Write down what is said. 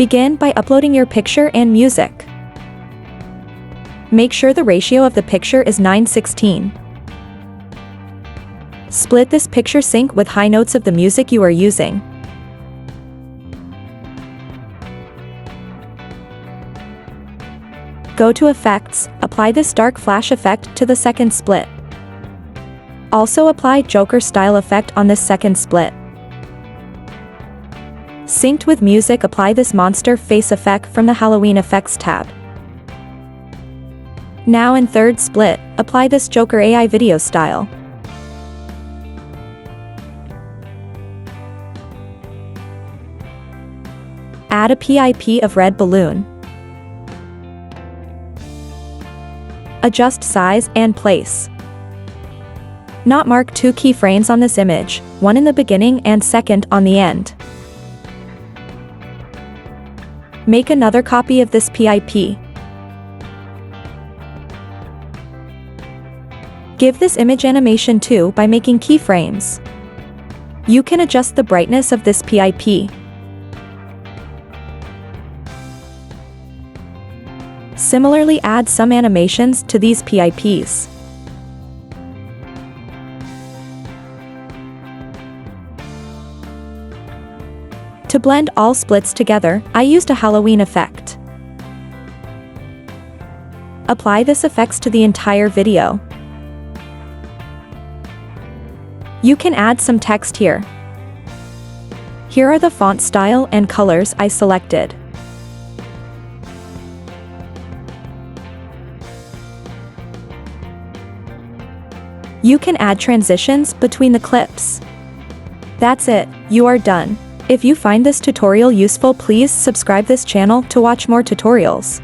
Begin by uploading your picture and music. Make sure the ratio of the picture is 9:16. Split this picture sync with high notes of the music you are using. Go to Effects, apply this dark flash effect to the second split. Also apply Joker style effect on this second split. Synced with music, apply this monster face effect from the Halloween effects tab. Now in third split, apply this Joker AI video style. Add a PIP of red balloon. Adjust size and place. Not mark two keyframes on this image, one in the beginning and second on the end. Make another copy of this PIP. Give this image animation too by making keyframes. You can adjust the brightness of this PIP. Similarly, add some animations to these PIPs. To blend all splits together, I used a Halloween effect. Apply this effects to the entire video. You can add some text here. Here are the font style and colors I selected. You can add transitions between the clips. That's it, you are done. If you find this tutorial useful, please subscribe this channel to watch more tutorials.